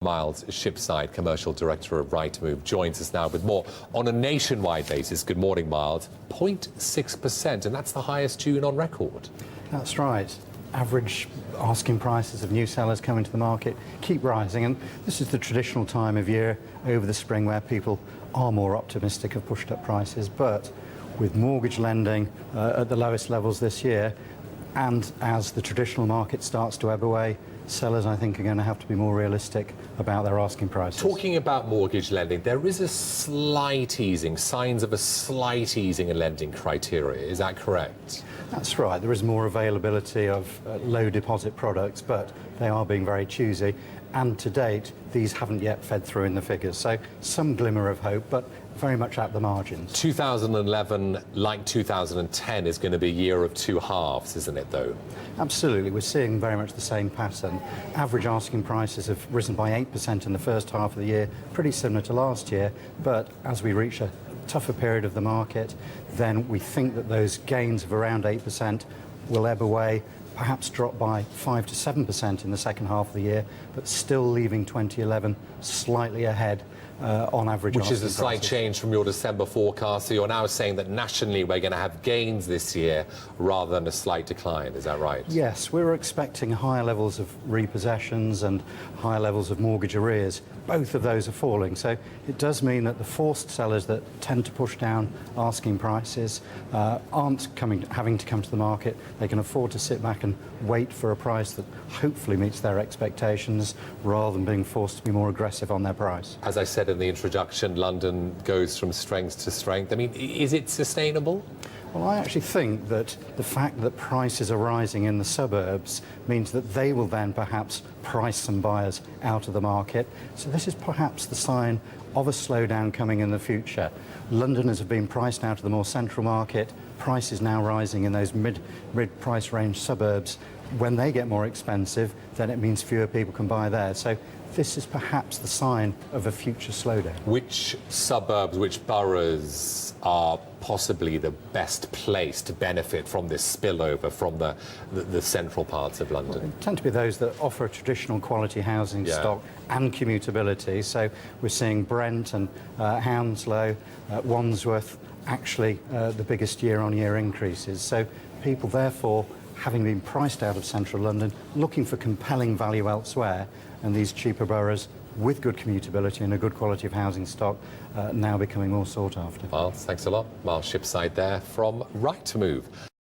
Miles Shipside, Commercial Director of Rightmove, joins us now with more on a nationwide basis. Good morning, Miles. 0.6%, and that's the highest tune on record. That's right. Average asking prices of new sellers coming to the market keep rising, and this is the traditional time of year over the spring where people are more optimistic of pushed up prices. But with mortgage lending at the lowest levels this year, and as the traditional market starts to ebb away, sellers, I think, are going to have to be more realistic about their asking prices. Talking about mortgage lending, there is a slight easing, signs of a slight easing in lending criteria. Is that correct? That's right. There is more availability of low deposit products, but they are being very choosy. And to date, these haven't yet fed through in the figures. So some glimmer of hope, but very much at the margins. 2011, like 2010, is going to be a year of two halves, isn't it, though? Absolutely. We're seeing very much the same pattern. Average asking prices have risen by 8% in the first half of the year, pretty similar to last year. But as we reach a tougher period of the market, then we think that those gains of around 8% will ebb away, perhaps drop by 5 to 7% in the second half of the year, but still leaving 2011 slightly ahead on average. Which is a slight change from your December forecast. So you're now saying that nationally we're going to have gains this year rather than a slight decline. Is that right? Yes, we're expecting higher levels of repossessions and higher levels of mortgage arrears. Both of those are falling. So it does mean that the forced sellers that tend to push down asking prices aren't having to come to the market. They can afford to sit back and wait for a price that hopefully meets their expectations rather than being forced to be more aggressive on their price. As I said in the introduction, London goes from strength to strength. I mean, is it sustainable? Well, I actually think that the fact that prices are rising in the suburbs means that they will then perhaps price some buyers out of the market. So this is perhaps the sign of a slowdown coming in the future. Londoners have been priced out of the more central market. Prices now rising in those mid-price range suburbs. When they get more expensive, then it means fewer people can buy there. So this is perhaps the sign of a future slowdown. Which suburbs, which boroughs are possibly the best place to benefit from this spillover from the central parts of London? Well, they tend to be those that offer a traditional quality housing stock and commutability. So we're seeing Brent and Hounslow, Wandsworth, actually the biggest year-on-year increases. So people, therefore, having been priced out of central London, looking for compelling value elsewhere, and these cheaper boroughs with good commutability and a good quality of housing stock now becoming more sought after. Miles, thanks a lot. Miles Shipside there from Rightmove.